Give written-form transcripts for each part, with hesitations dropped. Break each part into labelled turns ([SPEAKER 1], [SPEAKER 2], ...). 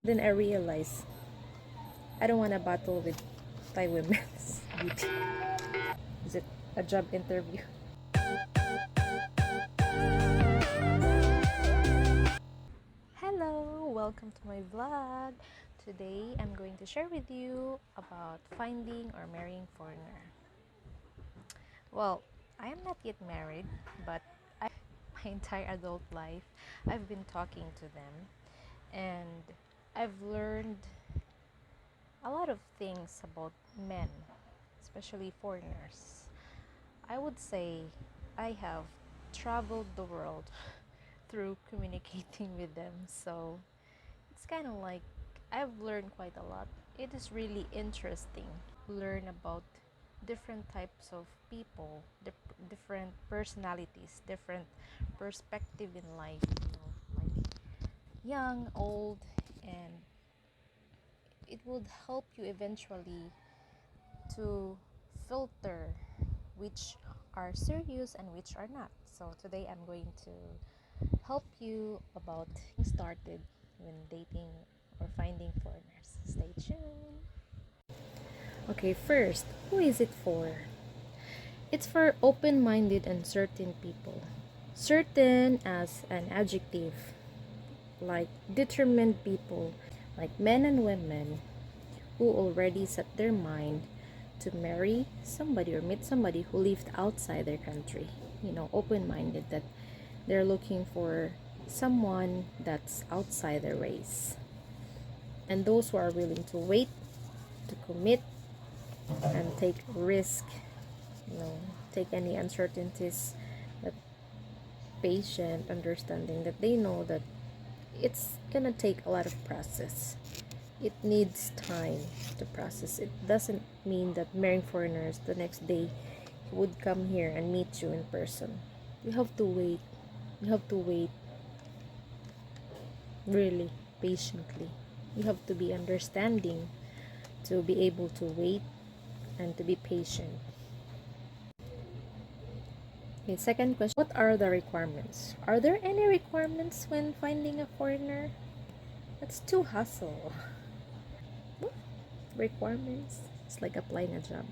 [SPEAKER 1] Then I realized I don't want to battle with Thai women's beauty. Is it a job interview? Hello, welcome to my vlog. Today I'm going to share with you about finding or marrying foreigner. Well, I am not yet married, but my entire adult life I've been talking to them, and I've learned a lot of things about men, especially foreigners. I would say I have traveled the world through communicating with them, so it's kind of like I've learned quite a lot. It is really interesting learn about different types of people, different personalities, different perspective in life, like young, old, and it would help you eventually to filter which are serious and which are not. So today I'm going to help you about getting started when dating or finding foreigners. Stay tuned. Okay, first, who is it for? It's for open-minded and certain people. Certain as an adjective, like determined people, like men and women who already set their mind to marry somebody or meet somebody who lived outside their country. Open-minded, that they're looking for someone that's outside their race. And those who are willing to wait, to commit, and take risk, take any uncertainties, but patient, understanding that they know that it's gonna take a lot of process. It needs time to process. It doesn't mean that marrying foreigners the next day he would come here and meet you in person. You have to wait. You have to wait really patiently. You have to be understanding to be able to wait and to be patient. Okay, second question. What are the requirements? Are there any requirements when finding a foreigner? That's too hassle. What? Requirements? It's like applying a job.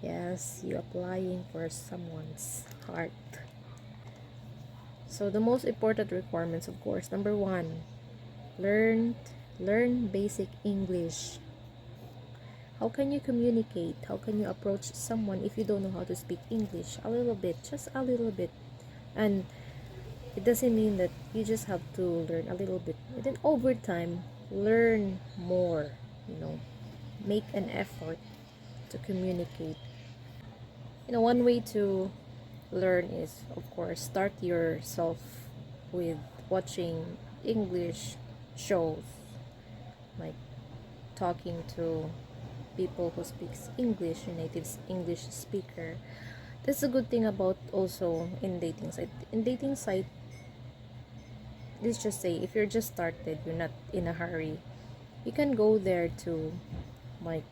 [SPEAKER 1] Yes, you're applying for someone's heart. So the most important requirements, of course, number one, learn basic English. How can you communicate? How can you approach someone if you don't know how to speak English? A little bit, just a little bit. And it doesn't mean that you just have to learn a little bit. And then over time, learn more, make an effort to communicate. One way to learn is, of course, start yourself with watching English shows, like talking to people who speaks English, your native English speaker. That's a good thing about also in dating site. In dating site, let's just say if you're just started, you're not in a hurry, you can go there to like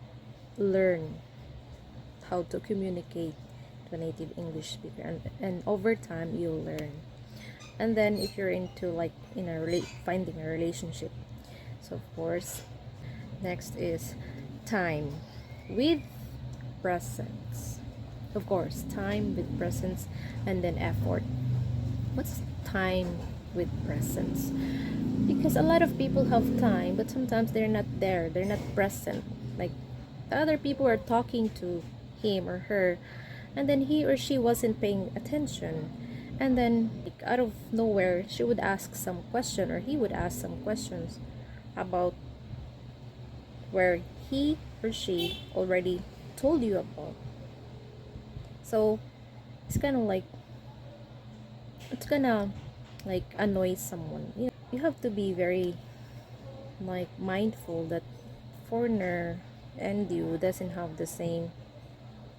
[SPEAKER 1] learn how to communicate to a native English speaker, and over time you'll learn. And then if you're into like finding a relationship, so of course next is time with presence. Of course, time with presence, and then effort. What's time with presence? Because a lot of people have time, but sometimes they're not there, they're not present. Like other people are talking to him or her, and then he or she wasn't paying attention, and then like, out of nowhere she would ask some question, or he would ask some questions about where he or she already told you about. So it's kind of like, it's gonna like annoy someone. You have to be very like mindful that foreigner and you doesn't have the same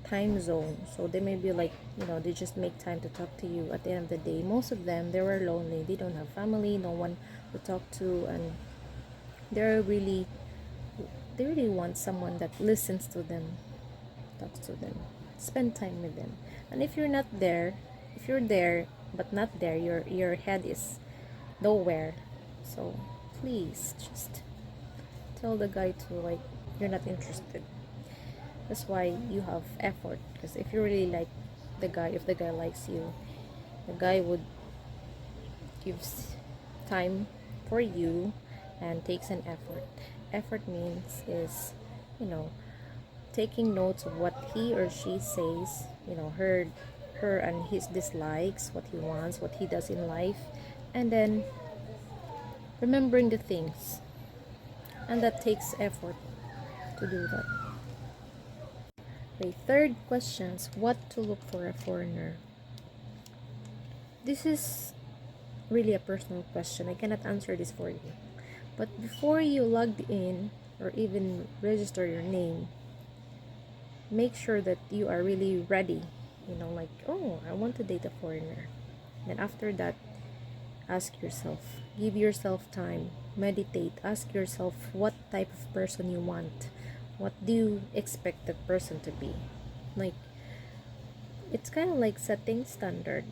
[SPEAKER 1] time zone. So they may be like, they just make time to talk to you. At the end of the day, most of them, they were lonely, they don't have family, no one to talk to, and they really want someone that listens to them, talks to them, spend time with them. And if you're not there, if you're there but not there, your head is nowhere. So please just tell the guy to like you're not interested. That's why you have effort, because if you really like the guy, if the guy likes you, the guy would gives time for you and takes an effort. Effort means is, you know, taking notes of what he or she says, you know, her and his dislikes, what he wants, what he does in life, and then remembering the things. And that takes effort to do that. Okay, third questions, what to look for a foreigner. This is really a personal question. I cannot answer this for you. But before you log in or even register your name, make sure that you are really ready. You know, like, oh, I want to date a foreigner. Then after that, ask yourself, give yourself time, meditate, ask yourself what type of person you want. What do you expect that person to be? Like, it's kind of like setting standard.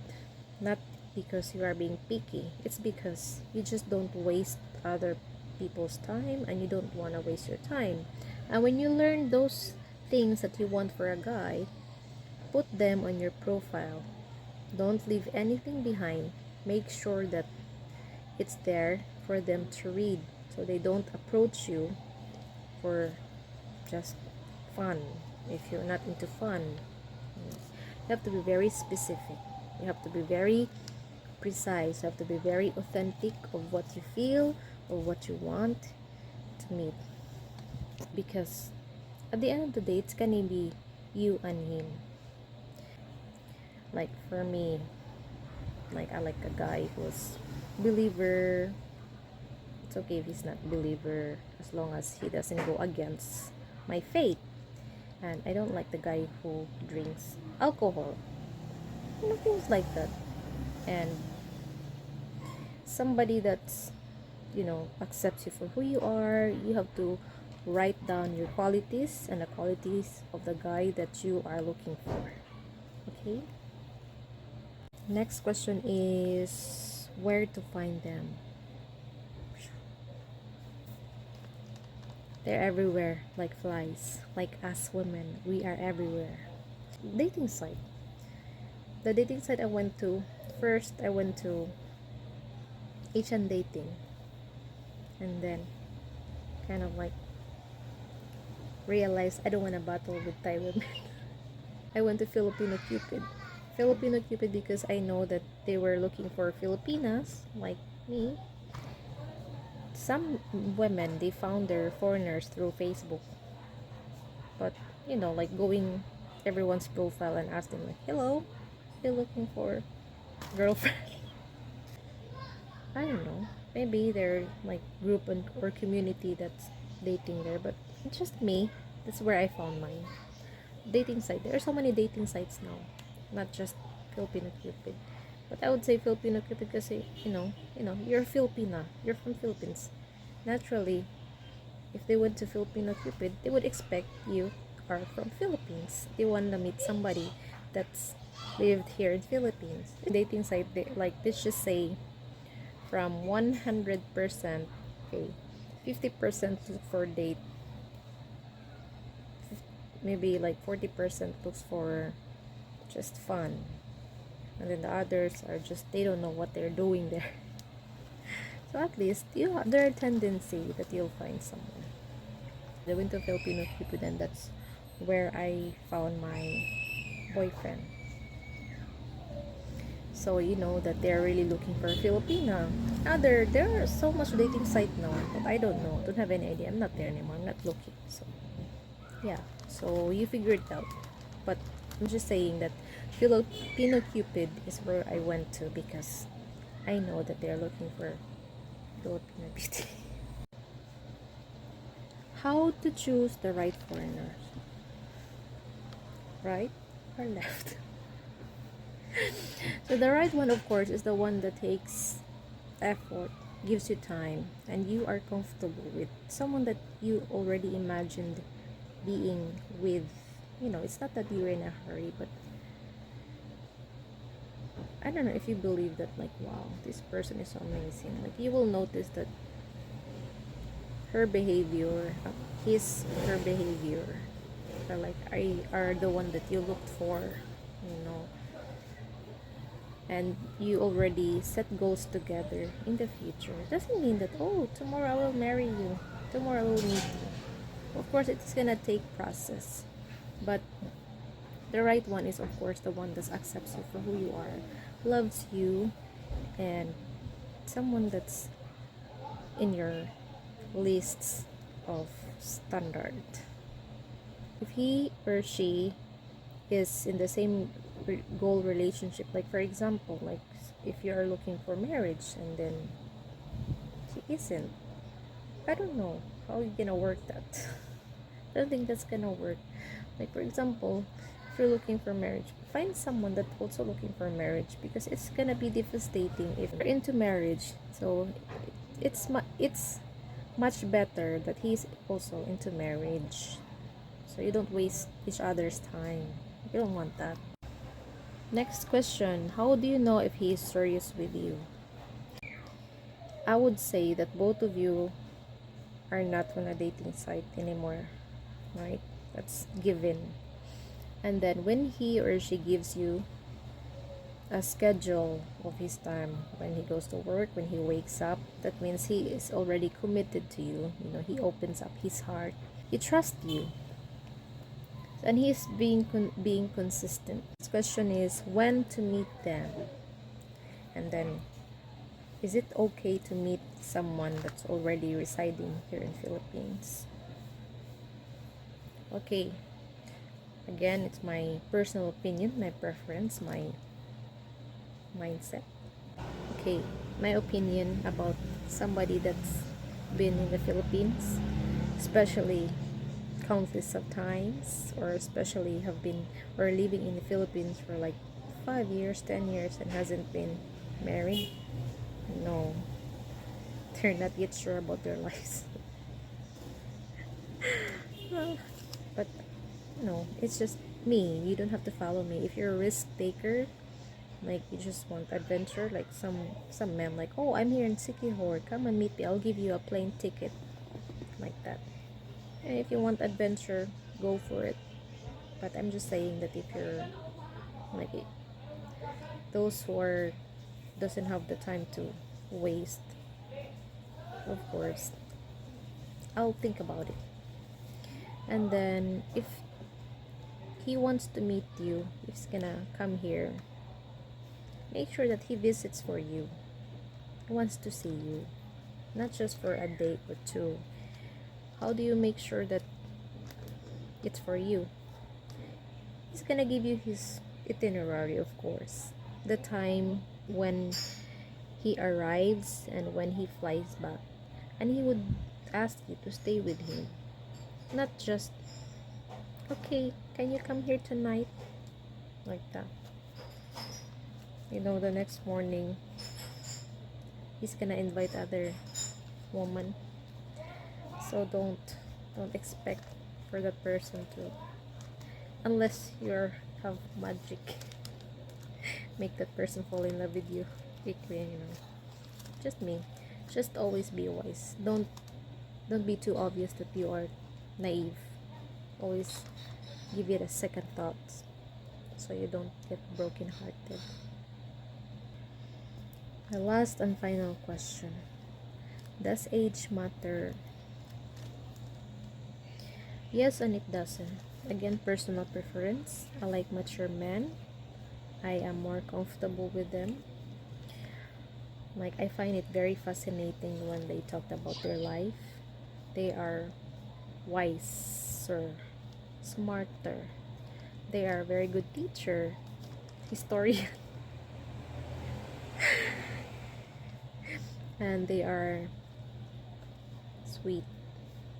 [SPEAKER 1] Not because you are being picky, it's because you just don't waste other people's time and you don't want to waste your time. And when you learn those things that you want for a guy, put them on your profile. Don't leave anything behind. Make sure that it's there for them to read, so they don't approach you for just fun. If you're not into fun, you have to be very specific. You have to be very precise. You have to be very authentic of what you feel or what you want to meet, because at the end of the day, it's gonna be you and him. Like for me, like I like a guy who's believer. It's okay if he's not believer, as long as he doesn't go against my faith. And I don't like the guy who drinks alcohol, things like that. And somebody that's, you know, accepts you for who you are. You have to write down your qualities and the qualities of the guy that you are looking for. Okay, next question is where to find them. They're everywhere, like flies. Like us women, we are everywhere. Dating site. The dating site I went to, first I went to Asian dating, and then kind of like realized I don't want to battle with Thai women. I went to Filipino Cupid. Filipino Cupid because I know that they were looking for Filipinas like me. Some women, they found their foreigners through Facebook, but you know, like going everyone's profile and ask them like, hello, you're looking for girlfriend. I don't know, maybe they're like group and or community that's dating there, but it's just me. That's where I found mine. Dating site, there are so many dating sites now, not just Filipino Cupid. But I would say Filipino Cupid because you're Filipina, you're from Philippines. Naturally, if they went to Filipino Cupid, they would expect you are from Philippines. They want to meet somebody that's lived here in Philippines. Dating site, like let's just say from 100%, okay, 50% look for date, maybe like 40% looks for just fun, and then the others are just, they don't know what they're doing there. So at least there are tendency that you'll find someone. I went to Filipino Cupid, and that's where I found my boyfriend. So you know that they're really looking for a Filipina. There are so much dating site now, but I don't know, don't have any idea. I'm not there anymore, I'm not looking. So yeah, so you figure it out. But I'm just saying that Filipino Cupid is where I went to because I know that they're looking for Filipino beauty. How to choose the right foreigners? Right or left? So the right one, of course, is the one that takes effort, gives you time, and you are comfortable with someone that you already imagined being with. You know, it's not that you're in a hurry, but I don't know if you believe that, like, wow, this person is so amazing. Like, you will notice that her behavior, her behavior are like are the one that you looked for, you know, and you already set goals together in the future. Doesn't mean that, oh, tomorrow I will marry you, tomorrow I will meet you. Of course, it's gonna take process, but the right one is, of course, the one that accepts you for who you are, loves you, and someone that's in your lists of standard. If he or she is in the same goal relationship, like for example, like if you are looking for marriage and then he isn't, I don't know how you gonna work that. I don't think that's gonna work. Like for example, if you're looking for marriage, find someone that's also looking for marriage, because it's gonna be devastating if you're into marriage. So it's much better that he's also into marriage, so you don't waste each other's time. You don't want that. Next question: how do you know if he is serious with you? I would say that both of you are not on a dating site anymore, right? That's given. And then when he or she gives you a schedule of his time, when he goes to work, when he wakes up, that means he is already committed to you. You know, he opens up his heart, he trusts you, and he's being consistent. This question is when to meet them, and then is it okay to meet someone that's already residing here in Philippines? Okay, again, it's my personal opinion, my preference, my mindset. Okay, my opinion about somebody that's been in the Philippines, especially countless of times, or especially have been or living in the Philippines for like 5 years, 10 years, and hasn't been married. No, they're not yet sure about their lives. But no, it's just me. You don't have to follow me. If you're a risk taker, like you just want adventure, like some men like, oh, I'm here in Sikihor, come and meet me, I'll give you a plane ticket, like that. And if you want adventure, go for it. But I'm just saying that if you're like those who are doesn't have the time to waste, of course I'll think about it. And then if he wants to meet you, if he's gonna come here, make sure that he visits for you. He wants to see you, not just for a day or two. How do you make sure that it's for you? He's gonna give you his itinerary, of course, the time when he arrives and when he flies back, and he would ask you to stay with him, not just, okay, can you come here tonight, like that. You know, the next morning he's gonna invite other woman. So don't expect for that person to, unless you have magic, make that person fall in love with you quickly. You know, just me. Just always be wise. Don't be too obvious that you are naive. Always give it a second thought, so you don't get broken hearted. The last and final question: does age matter? Yes, and it doesn't. Again, personal preference. I like mature men. I am more comfortable with them. Like, I find it very fascinating when they talked about their life. They are wiser, smarter. They are a very good teacher, historian, and they are sweet.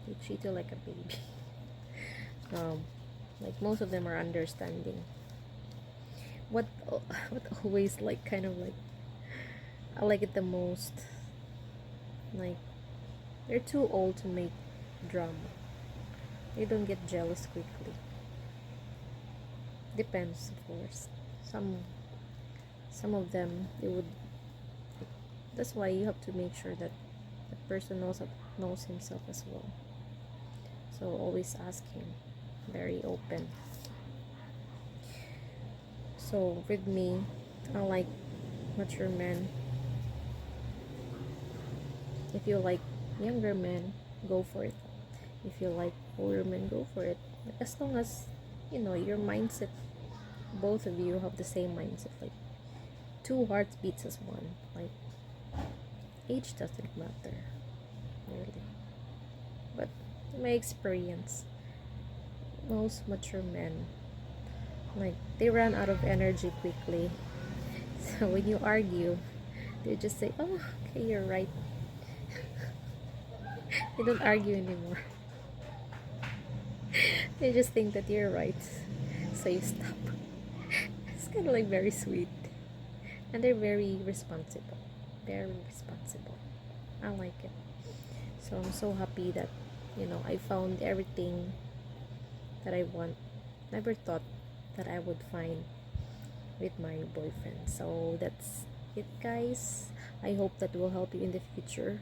[SPEAKER 1] They treat you like a baby. Like most of them are understanding. What always like kind of like I like it the most, like they're too old to make drama. They don't get jealous quickly. Depends, of course. Some of them, they would. That's why you have to make sure that the person knows knows himself as well. So always ask him. Very open. So with me, I like mature men. If you like younger men, go for it. If you like older men, go for it. But as long as, you know, your mindset, both of you have the same mindset. Like, two hearts beats as one. Like, age doesn't matter, really. But in my experience, most mature men, like, they run out of energy quickly. So when you argue, they just say, oh, okay, you're right. They don't argue anymore. They just think that you're right, so you stop. It's kind of like very sweet, and they're very responsible. Very responsible. I like it. So I'm so happy that, you know, I found everything that I want. Never thought that I would find with my boyfriend. So that's it, guys. I hope that will help you in the future.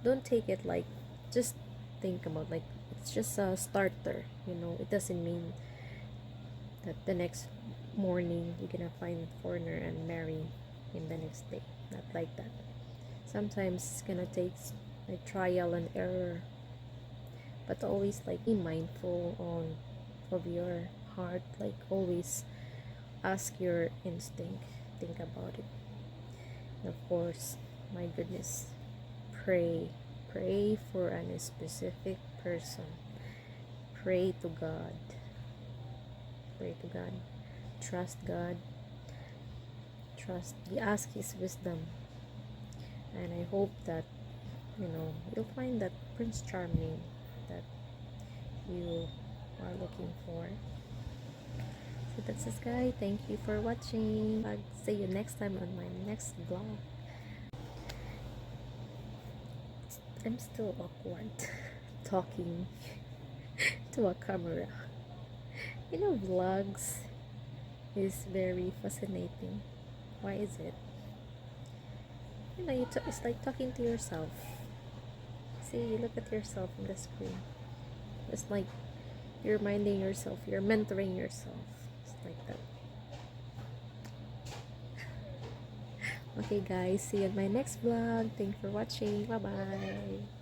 [SPEAKER 1] Don't take it like, just think about, like, it's just a starter, you know. It doesn't mean that the next morning you're gonna find a foreigner and marry him the next day. Not like that. Sometimes it's gonna take like trial and error, but always like be mindful on of your heart. Like, always ask your instinct, think about it. And of course, my goodness, pray for a specific person. Pray to God. Trust God. Ask his wisdom. And I hope that, you know, you'll find that Prince Charming that you are looking for. So that's this, guy. Thank you for watching. I'll see you next time on my next vlog. I'm still awkward talking to a camera. You know, vlogs is very fascinating. Why is it? You know, it's like talking to yourself. See, you look at yourself on the screen. It's like you're reminding yourself, you're mentoring yourself. It's like that. Okay, guys, see you in my next vlog. Thanks for watching. Bye bye.